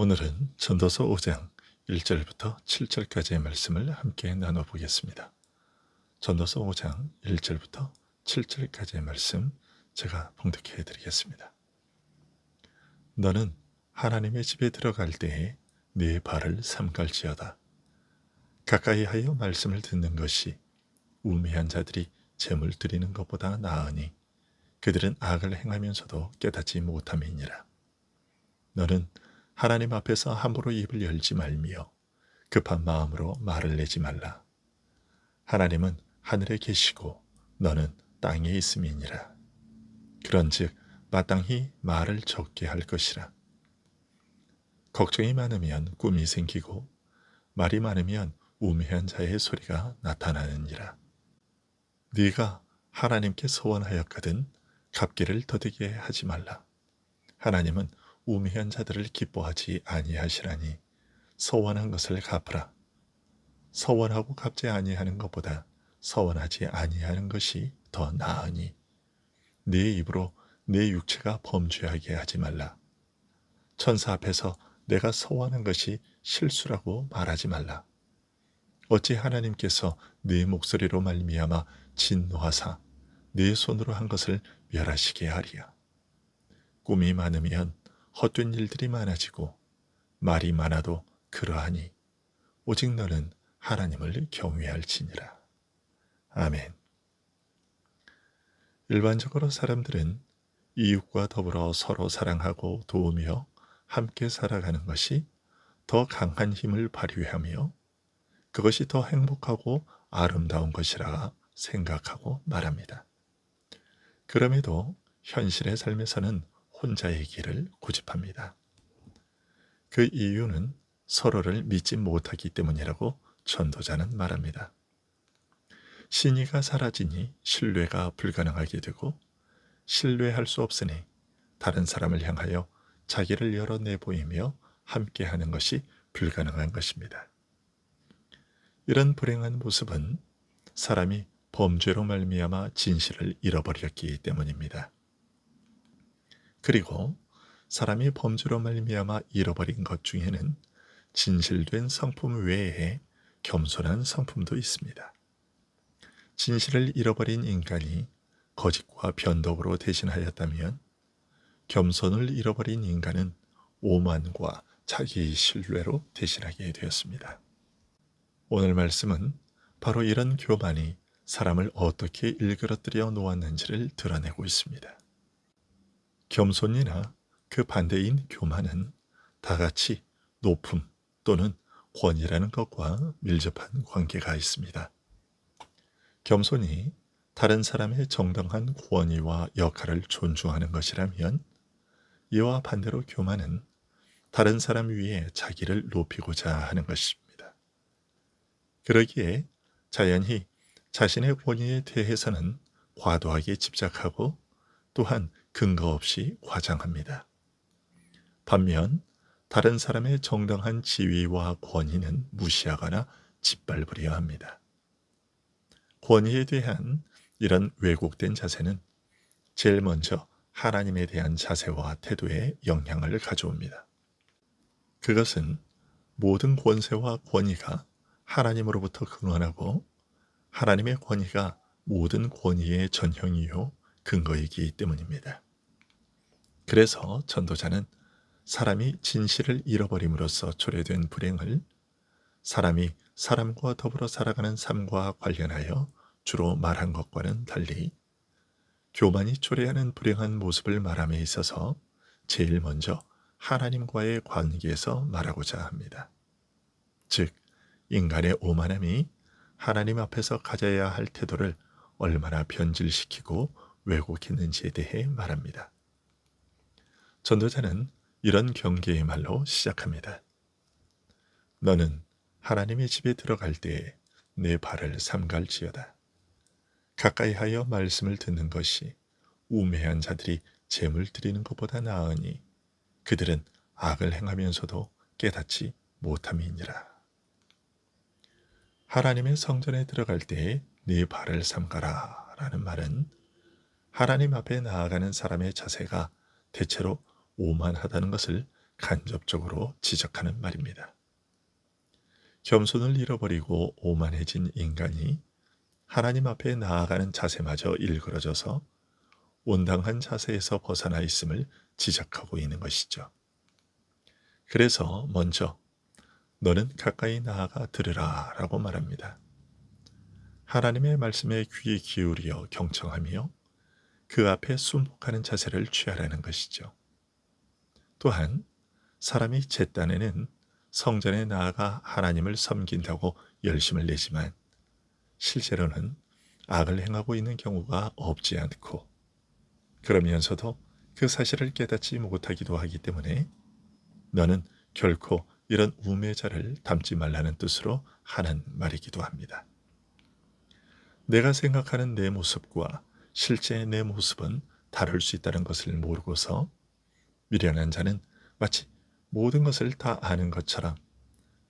오늘은 전도서 5장 1절부터 7절까지의 말씀을 함께 나눠보겠습니다. 전도서 5장 1절부터 7절까지의 말씀 제가 봉독해 드리겠습니다. 너는 하나님의 집에 들어갈 때에 네 발을 삼갈지어다. 가까이 하여 말씀을 듣는 것이 우매한 자들이 재물 드리는 것보다 나으니 그들은 악을 행하면서도 깨닫지 못함이니라. 너는 하나님 앞에서 함부로 입을 열지 말며 급한 마음으로 말을 내지 말라. 하나님은 하늘에 계시고 너는 땅에 있음이니라. 그런즉 마땅히 말을 적게 할 것이라. 걱정이 많으면 꿈이 생기고 말이 많으면 우매한 자의 소리가 나타나느니라. 네가 하나님께 소원하였거든 갚기를 더디게 하지 말라. 하나님은 우매한 자들을 기뻐하지 아니하시라니 서원한 것을 갚으라. 서원하고 갚지 아니하는 것보다 서원하지 아니하는 것이 더 나으니 네 입으로 내 육체가 범죄하게 하지 말라. 천사 앞에서 내가 서원한 것이 실수라고 말하지 말라. 어찌 하나님께서 네 목소리로 말미암아 진노하사 네 손으로 한 것을 멸하시게 하리야. 꿈이 많으면 헛된 일들이 많아지고 말이 많아도 그러하니 오직 너는 하나님을 경외할지니라. 아멘. 일반적으로 사람들은 이웃과 더불어 서로 사랑하고 도우며 함께 살아가는 것이 더 강한 힘을 발휘하며 그것이 더 행복하고 아름다운 것이라 생각하고 말합니다. 그럼에도 현실의 삶에서는 혼자의 길을 고집합니다. 그 이유는 서로를 믿지 못하기 때문이라고 전도자는 말합니다. 신의가 사라지니 신뢰가 불가능하게 되고 신뢰할 수 없으니 다른 사람을 향하여 자기를 열어내 보이며 함께하는 것이 불가능한 것입니다. 이런 불행한 모습은 사람이 범죄로 말미암아 진실을 잃어버렸기 때문입니다. 그리고 사람이 범죄로 말미암아 잃어버린 것 중에는 진실된 성품 외에 겸손한 성품도 있습니다. 진실을 잃어버린 인간이 거짓과 변덕으로 대신하였다면 겸손을 잃어버린 인간은 오만과 자기 신뢰로 대신하게 되었습니다. 오늘 말씀은 바로 이런 교만이 사람을 어떻게 일그러뜨려 놓았는지를 드러내고 있습니다. 겸손이나 그 반대인 교만은 다같이 높음 또는 권위라는 것과 밀접한 관계가 있습니다. 겸손이 다른 사람의 정당한 권위와 역할을 존중하는 것이라면 이와 반대로 교만은 다른 사람 위에 자기를 높이고자 하는 것입니다. 그러기에 자연히 자신의 권위에 대해서는 과도하게 집착하고 또한 근거 없이 과장합니다. 반면 다른 사람의 정당한 지위와 권위는 무시하거나 짓밟으려 합니다. 권위에 대한 이런 왜곡된 자세는 제일 먼저 하나님에 대한 자세와 태도에 영향을 가져옵니다. 그것은 모든 권세와 권위가 하나님으로부터 근원하고 하나님의 권위가 모든 권위의 전형이요 근거이기 때문입니다. 그래서 전도자는 사람이 진실을 잃어버림으로써 초래된 불행을 사람이 사람과 더불어 살아가는 삶과 관련하여 주로 말한 것과는 달리 교만이 초래하는 불행한 모습을 말함에 있어서 제일 먼저 하나님과의 관계에서 말하고자 합니다. 즉, 인간의 오만함이 하나님 앞에서 가져야 할 태도를 얼마나 변질시키고 왜곡했는지에 대해 말합니다. 전도자는 이런 경계의 말로 시작합니다. 너는 하나님의 집에 들어갈 때에 내 발을 삼갈지어다. 가까이 하여 말씀을 듣는 것이 우매한 자들이 재물 드리는 것보다 나으니 그들은 악을 행하면서도 깨닫지 못함이니라. 하나님의 성전에 들어갈 때에 네 발을 삼가라 라는 말은 하나님 앞에 나아가는 사람의 자세가 대체로 오만하다는 것을 간접적으로 지적하는 말입니다. 겸손을 잃어버리고 오만해진 인간이 하나님 앞에 나아가는 자세마저 일그러져서 온당한 자세에서 벗어나 있음을 지적하고 있는 것이죠. 그래서 먼저 너는 가까이 나아가 들으라 라고 말합니다. 하나님의 말씀에 귀 기울여 경청하며 그 앞에 순복하는 자세를 취하라는 것이죠. 또한 사람이 제 딴에는 성전에 나아가 하나님을 섬긴다고 열심을 내지만 실제로는 악을 행하고 있는 경우가 없지 않고 그러면서도 그 사실을 깨닫지 못하기도 하기 때문에 너는 결코 이런 우매자를 닮지 말라는 뜻으로 하는 말이기도 합니다. 내가 생각하는 내 모습과 실제 내 모습은 다를 수 있다는 것을 모르고서 미련한 자는 마치 모든 것을 다 아는 것처럼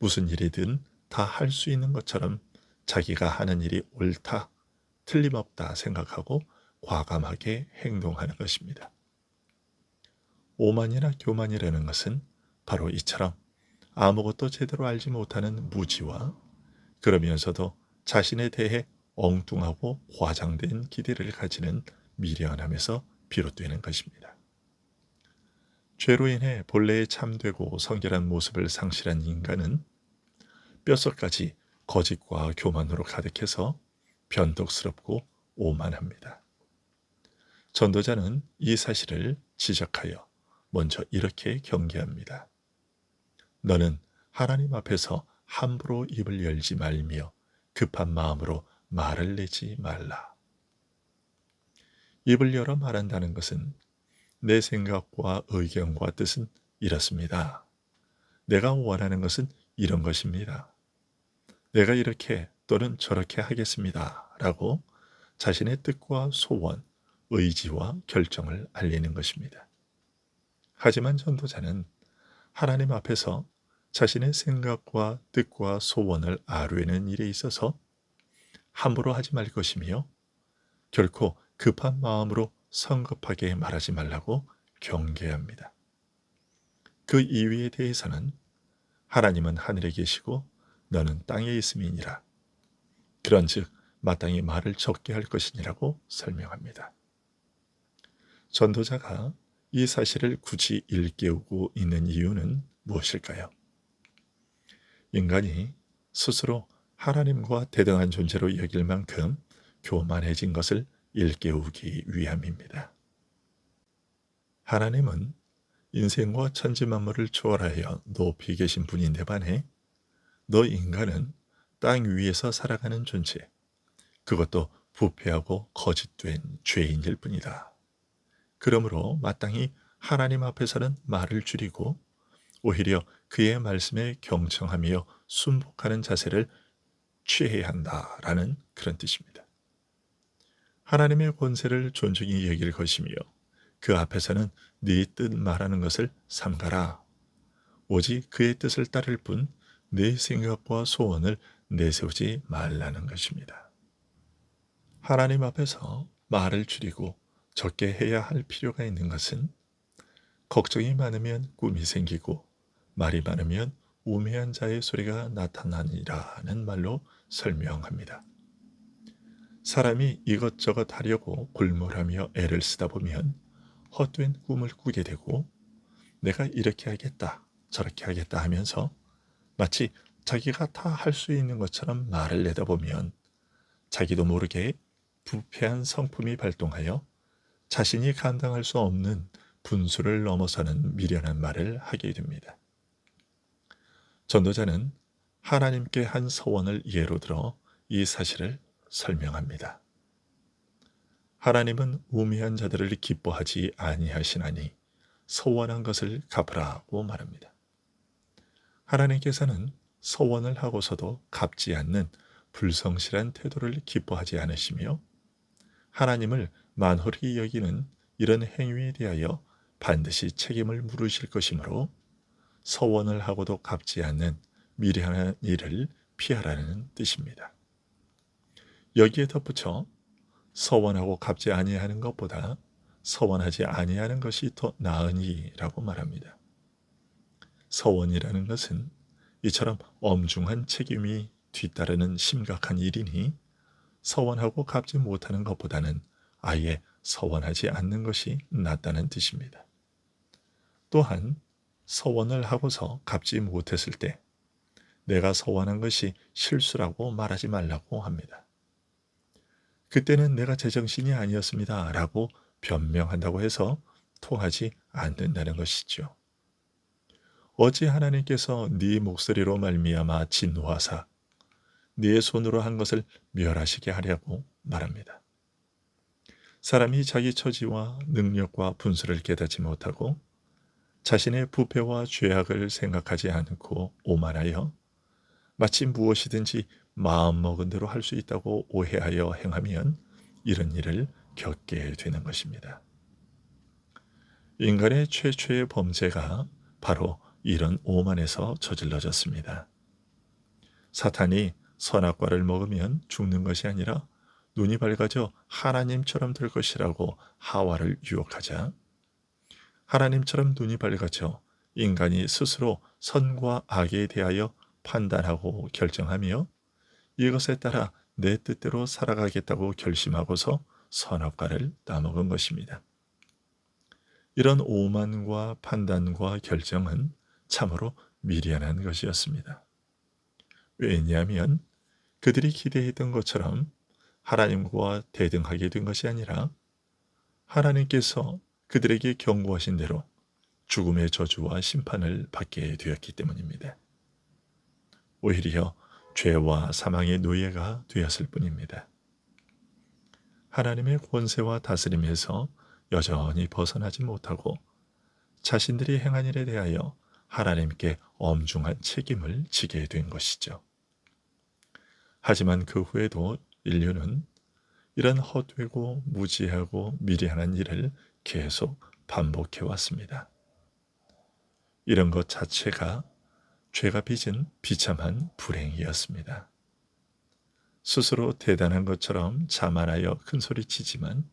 무슨 일이든 다 할 수 있는 것처럼 자기가 하는 일이 옳다, 틀림없다 생각하고 과감하게 행동하는 것입니다. 오만이나 교만이라는 것은 바로 이처럼 아무것도 제대로 알지 못하는 무지와 그러면서도 자신에 대해 엉뚱하고 과장된 기대를 가지는 미련함에서 비롯되는 것입니다. 죄로 인해 본래의 참되고 성결한 모습을 상실한 인간은 뼛속까지 거짓과 교만으로 가득해서 변덕스럽고 오만합니다. 전도자는 이 사실을 지적하여 먼저 이렇게 경계합니다. 너는 하나님 앞에서 함부로 입을 열지 말며 급한 마음으로 말을 내지 말라. 입을 열어 말한다는 것은 내 생각과 의견과 뜻은 이렇습니다. 내가 원하는 것은 이런 것입니다. 내가 이렇게 또는 저렇게 하겠습니다. 라고 자신의 뜻과 소원, 의지와 결정을 알리는 것입니다. 하지만 전도자는 하나님 앞에서 자신의 생각과 뜻과 소원을 아뢰는 일에 있어서 함부로 하지 말 것이며 결코 급한 마음으로 성급하게 말하지 말라고 경계합니다. 그 이유에 대해서는 하나님은 하늘에 계시고 너는 땅에 있음이니라. 그런즉 마땅히 말을 적게 할 것이니라고 설명합니다. 전도자가 이 사실을 굳이 일깨우고 있는 이유는 무엇일까요? 인간이 스스로 하나님과 대등한 존재로 여길 만큼 교만해진 것을 일깨우기 위함입니다. 하나님은 인생과 천지만물을 초월하여 높이 계신 분인데 반해 너 인간은 땅 위에서 살아가는 존재, 그것도 부패하고 거짓된 죄인일 뿐이다. 그러므로 마땅히 하나님 앞에서는 말을 줄이고 오히려 그의 말씀에 경청하며 순복하는 자세를 취해야 한다라는 그런 뜻입니다. 하나님의 권세를 존중히 여길 것이며 그 앞에서는 네 뜻 말하는 것을 삼가라. 오직 그의 뜻을 따를 뿐 내 생각과 소원을 내세우지 말라는 것입니다. 하나님 앞에서 말을 줄이고 적게 해야 할 필요가 있는 것은 걱정이 많으면 꿈이 생기고 말이 많으면 우매한 자의 소리가 나타나니라는 말로 설명합니다. 사람이 이것저것 하려고 골몰하며 애를 쓰다 보면 헛된 꿈을 꾸게 되고 내가 이렇게 하겠다 저렇게 하겠다 하면서 마치 자기가 다 할 수 있는 것처럼 말을 내다 보면 자기도 모르게 부패한 성품이 발동하여 자신이 감당할 수 없는 분수를 넘어서는 미련한 말을 하게 됩니다. 전도자는 하나님께 한 서원을 예로 들어 이 사실을 설명합니다. 하나님은 우매한 자들을 기뻐하지 아니하시나니 서원한 것을 갚으라고 말합니다. 하나님께서는 서원을 하고서도 갚지 않는 불성실한 태도를 기뻐하지 않으시며 하나님을 만홀히 여기는 이런 행위에 대하여 반드시 책임을 물으실 것이므로 서원을 하고도 갚지 않는 미련한 일을 피하라는 뜻입니다. 여기에 덧붙여 서원하고 갚지 아니하는 것보다 서원하지 아니하는 것이 더 나으니라고 말합니다. 서원이라는 것은 이처럼 엄중한 책임이 뒤따르는 심각한 일이니 서원하고 갚지 못하는 것보다는 아예 서원하지 않는 것이 낫다는 뜻입니다. 또한 서원을 하고서 갚지 못했을 때 내가 서원한 것이 실수라고 말하지 말라고 합니다. 그때는 내가 제정신이 아니었습니다 라고 변명한다고 해서 통하지 않는다는 것이죠. 어찌 하나님께서 네 목소리로 말미암아 진노하사 네 손으로 한 것을 멸하시게 하려고 말합니다. 사람이 자기 처지와 능력과 분수를 깨닫지 못하고 자신의 부패와 죄악을 생각하지 않고 오만하여 마치 무엇이든지 마음먹은 대로 할 수 있다고 오해하여 행하면 이런 일을 겪게 되는 것입니다. 인간의 최초의 범죄가 바로 이런 오만에서 저질러졌습니다. 사탄이 선악과를 먹으면 죽는 것이 아니라 눈이 밝아져 하나님처럼 될 것이라고 하와를 유혹하자 하나님처럼 눈이 밝아져 인간이 스스로 선과 악에 대하여 판단하고 결정하며 이것에 따라 내 뜻대로 살아가겠다고 결심하고서 선악과를 따먹은 것입니다. 이런 오만과 판단과 결정은 참으로 미련한 것이었습니다. 왜냐하면 그들이 기대했던 것처럼 하나님과 대등하게 된 것이 아니라 하나님께서 그들에게 경고하신 대로 죽음의 저주와 심판을 받게 되었기 때문입니다. 오히려 죄와 사망의 노예가 되었을 뿐입니다. 하나님의 권세와 다스림에서 여전히 벗어나지 못하고 자신들이 행한 일에 대하여 하나님께 엄중한 책임을 지게 된 것이죠. 하지만 그 후에도 인류는 이런 헛되고 무지하고 미련한 일을 계속 반복해 왔습니다. 이런 것 자체가 죄가 빚은 비참한 불행이었습니다. 스스로 대단한 것처럼 자만하여 큰소리치지만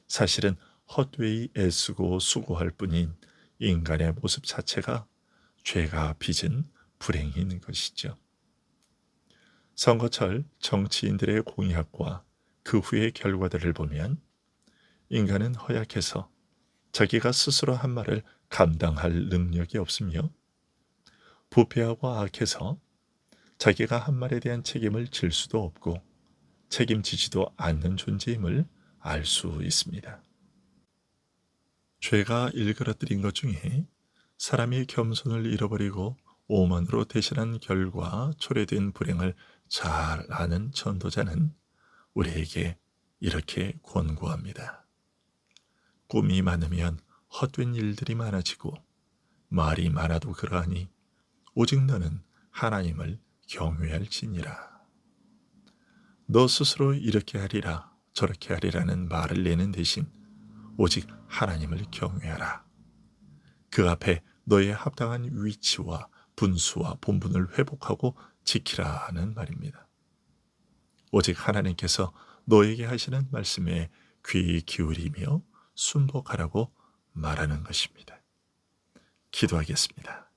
사실은 헛되이 애쓰고 수고할 뿐인 인간의 모습 자체가 죄가 빚은 불행인 것이죠. 선거철 정치인들의 공약과 그 후의 결과들을 보면 인간은 허약해서 자기가 스스로 한 말을 감당할 능력이 없으며 부패하고 악해서 자기가 한 말에 대한 책임을 질 수도 없고 책임지지도 않는 존재임을 알 수 있습니다. 죄가 일그러뜨린 것 중에 사람이 겸손을 잃어버리고 오만으로 대신한 결과 초래된 불행을 잘 아는 전도자는 우리에게 이렇게 권고합니다. 꿈이 많으면 헛된 일들이 많아지고 말이 많아도 그러하니 오직 너는 하나님을 경외할지니라. 너 스스로 이렇게 하리라 저렇게 하리라는 말을 내는 대신 오직 하나님을 경외하라. 그 앞에 너의 합당한 위치와 분수와 본분을 회복하고 지키라는 말입니다. 오직 하나님께서 너에게 하시는 말씀에 귀 기울이며 순복하라고 말하는 것입니다. 기도하겠습니다.